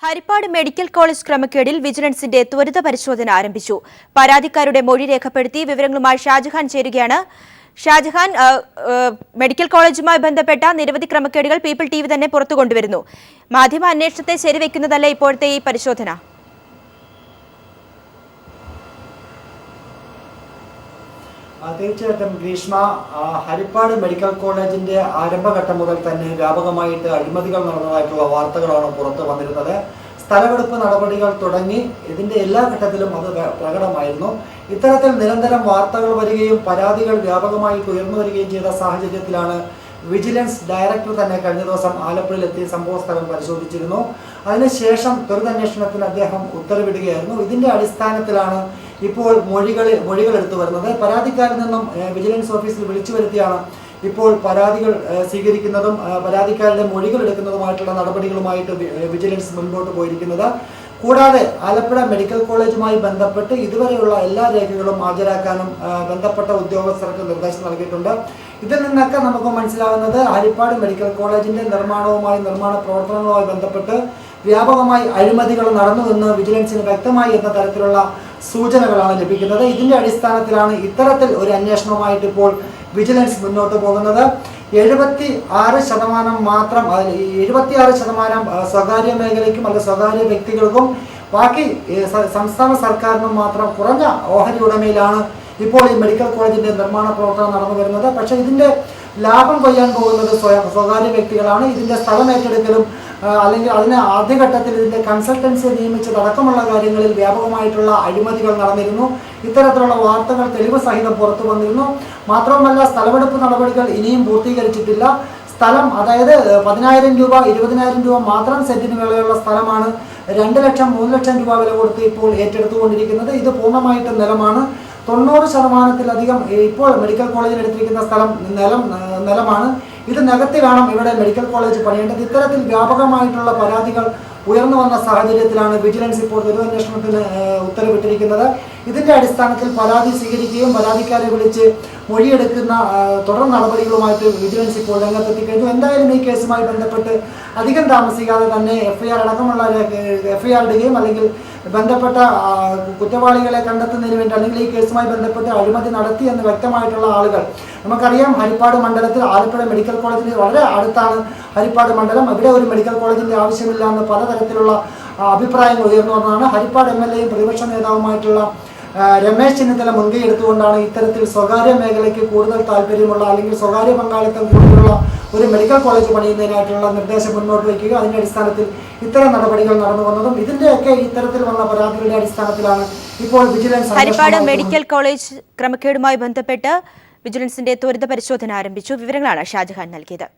Harippad medical college ക്രമക്കേടിൽ വിജിലൻസിന്റെ ത്വരിത പരിശോധന ആരംഭിച്ചു. പരാതിക്കാരുടെ മൊഴി രേഖപ്പെടുത്തി വിവരങ്ങളുമായി ഷാജഹാൻ ചേരുകയാണ്. ഷാജഹാൻ, മെഡിക്കൽ കോളേജുമായി ബന്ധപ്പെട്ട നിരവധി ക്രമക്കേടുകൾ പീപ്പിൾ ടിവി തന്നെ പുറത്തു കൊണ്ടുവരുന്നു. മാധ്യമ അന്വേഷണത്തെ ശരിവെക്കുന്നതല്ല ഇപ്പോഴത്തെ ഈ പരിശോധന. തീർച്ചയായിട്ടും ഗ്രീഷ്മ, ഹരിപ്പാട് മെഡിക്കൽ കോളേജിന്റെ ആരംഭഘട്ടം മുതൽ തന്നെ വ്യാപകമായിട്ട് അഴിമതികൾ നടന്നതായിട്ടുള്ള വാർത്തകളാണ് പുറത്തു വന്നിരുന്നത്. സ്ഥലമെടുപ്പ് നടപടികൾ തുടങ്ങി ഇതിന്റെ എല്ലാ ഘട്ടത്തിലും അത് പ്രകടമായിരുന്നു. ഇത്തരത്തിൽ നിരന്തരം വാർത്തകൾ വരികയും പരാതികൾ വ്യാപകമായിട്ട് ഉയർന്നു വരികയും ചെയ്ത സാഹചര്യത്തിലാണ് വിജിലൻസ് ഡയറക്ടർ തന്നെ കഴിഞ്ഞ ദിവസം ആലപ്പുഴയിലെത്തി സംഭവ സ്ഥലം പരിശോധിച്ചിരുന്നു. അതിനുശേഷം ത്വരിതാന്വേഷണത്തിന് അദ്ദേഹം ഉത്തരവിടുകയായിരുന്നു. ഇതിന്റെ അടിസ്ഥാനത്തിലാണ് ഇപ്പോൾ മൊഴികൾ എടുത്തു വരുന്നത്. പരാതിക്കാരിൽ നിന്നും വിജിലൻസ് ഓഫീസിൽ വിളിച്ചു വരുത്തിയാണ് ഇപ്പോൾ പരാതികൾ സ്വീകരിക്കുന്നതും പരാതിക്കാരുടെ മൊഴികൾ എടുക്കുന്നതുമായിട്ടുള്ള നടപടികളുമായിട്ട് വിജിലൻസ് മുൻപോട്ട് പോയിരിക്കുന്നത്. കൂടാതെ ആലപ്പുഴ മെഡിക്കൽ കോളേജുമായി ബന്ധപ്പെട്ട് ഇതുവരെയുള്ള എല്ലാ രേഖകളും ഹാജരാക്കാനും ബന്ധപ്പെട്ട ഉദ്യോഗസ്ഥർക്ക് നിർദ്ദേശം നൽകിയിട്ടുണ്ട്. ഇതിൽ നിന്നൊക്കെ നമുക്ക് മനസ്സിലാകുന്നത് ഹരിപ്പാട് മെഡിക്കൽ കോളേജിന്റെ നിർമ്മാണ പ്രവർത്തനങ്ങളുമായി ബന്ധപ്പെട്ട് വ്യാപകമായി അഴിമതികൾ നടന്നുവെന്ന് വിജിലൻസിന് വ്യക്തമായി എന്ന തരത്തിലുള്ള സൂചനകളാണ് ലഭിക്കുന്നത്. ഇതിന്റെ അടിസ്ഥാനത്തിലാണ് ഇത്തരത്തിൽ ഒരു അന്വേഷണവുമായിട്ട് ഇപ്പോൾ വിജിലൻസ് മുന്നോട്ട് പോകുന്നത്. 76% മാത്രം, 76% സ്വകാര്യ മേഖലയ്ക്കും അല്ലെങ്കിൽ സ്വകാര്യ വ്യക്തികൾക്കും ബാക്കി സംസ്ഥാന സർക്കാരിനും മാത്രം കുറഞ്ഞ ഓഹരി ഉടമയിലാണ് ഇപ്പോൾ ഈ മെഡിക്കൽ കോളേജിന്റെ നിർമ്മാണ പ്രവർത്തനം നടന്നു വരുന്നത്. പക്ഷേ ഇതിന്റെ ലാഭം കൊയ്യാൻ പോകുന്നത് സ്വകാര്യ വ്യക്തികളാണ്. ഇതിന്റെ സ്ഥലം ഏറ്റെടുക്കലും അല്ലെങ്കിൽ അതിന് ആദ്യഘട്ടത്തിൽ ഇതിന്റെ കൺസൾട്ടൻസി നിയമിച്ചതടക്കമുള്ള കാര്യങ്ങളിൽ വ്യാപകമായിട്ടുള്ള അഴിമതികൾ നടന്നിരുന്നു. ഇത്തരത്തിലുള്ള വാർത്തകൾ തെളിവ് സഹിതം പുറത്തു വന്നിരുന്നു. മാത്രവുമല്ല, സ്ഥലമെടുപ്പ് നടപടികൾ ഇനിയും പൂർത്തീകരിച്ചിട്ടില്ല. സ്ഥലം, അതായത് 10,000 രൂപ 20,000 രൂപ മാത്രം സെന്റിന് വിലയുള്ള സ്ഥലമാണ് 2 ലക്ഷം 3 ലക്ഷം രൂപ വില കൊടുത്ത് ഇപ്പോൾ ഏറ്റെടുത്തുകൊണ്ടിരിക്കുന്നത്. ഇത് പൂർണ്ണമായിട്ടും നിലമാണ്. 90%-ലധികം ഇപ്പോൾ മെഡിക്കൽ കോളേജിൽ എടുത്തിരിക്കുന്ന സ്ഥലം നിലമാണ്. ഇത് നികത്തി വേണം ഇവിടെ മെഡിക്കൽ കോളേജ് പണിയേണ്ടത്. ഇത്തരത്തിൽ വ്യാപകമായിട്ടുള്ള പരാതികൾ ഉയർന്നു വന്ന സാഹചര്യത്തിലാണ് വിജിലൻസ് ഇപ്പോൾ ത്വരിതാന്വേഷണത്തിന് ഉത്തരവിട്ടിരിക്കുന്നത്. ഇതിന്റെ അടിസ്ഥാനത്തിൽ പരാതി സ്വീകരിക്കുകയും പരാതിക്കാരെ വിളിച്ച് മൊഴിയെടുക്കുന്ന തുടർ നടപടികളുമായിട്ട് വിജിലൻസ് ഇപ്പോൾ രംഗത്തെത്തിക്കഴിഞ്ഞു. എന്തായാലും ഈ കേസുമായി ബന്ധപ്പെട്ട് അധികം താമസിക്കാതെ തന്നെ എഫ്ഐആർ ഇടുകയും അല്ലെങ്കിൽ ബന്ധപ്പെട്ട കുറ്റവാളികളെ കണ്ടെത്തുന്നതിന് വേണ്ടി അല്ലെങ്കിൽ ഈ കേസുമായി ബന്ധപ്പെട്ട് അഴിമതി നടത്തി എന്ന് വ്യക്തമായിട്ടുള്ള ആളുകൾ, നമുക്കറിയാം ഹരിപ്പാട് മണ്ഡലത്തിൽ ആലപ്പുഴ മെഡിക്കൽ കോളേജിന് വളരെ അടുത്താണ് ഹരിപ്പാട് മണ്ഡലം. അവിടെ ഒരു മെഡിക്കൽ കോളേജിന്റെ ആവശ്യമില്ല എന്ന് പലതരത്തിലുള്ള അഭിപ്രായങ്ങൾ ഉയർന്നു വന്നതാണ്. ഹരിപ്പാട് MLA-യും പ്രതിപക്ഷ നേതാവുമായിട്ടുള്ള രമേശ് ചെന്നിത്തല മുൻകൈ എടുത്തുകൊണ്ടാണ് ഇത്തരത്തിൽ സ്വകാര്യ മേഖലയ്ക്ക് കൂടുതൽ താല്പര്യമുള്ള അല്ലെങ്കിൽ സ്വകാര്യ പങ്കാളിത്തം കൂടുതലുള്ള ഒരു മെഡിക്കൽ കോളേജ് പണിയുന്നതിനായിട്ടുള്ള നിർദ്ദേശം മുന്നോട്ട് വയ്ക്കുക. അതിന്റെ അടിസ്ഥാനത്തിൽ ഇത്തരം നടപടികൾ നടന്നു വന്നതും ഇതിന്റെയൊക്കെ ഇത്തരത്തിൽ വന്ന പരാതികളുടെ അടിസ്ഥാനത്തിലാണ് ഇപ്പോൾ വിജിലൻസ് ഹരിപ്പാട് മെഡിക്കൽ കോളേജ് ക്രമക്കേടുമായി ബന്ധപ്പെട്ട് വിജിലൻസിന്റെ ത്വരിത പരിശോധന ആരംഭിച്ചു. വിവരങ്ങളാണ് ഷാജഹാൻ നൽകിയത്.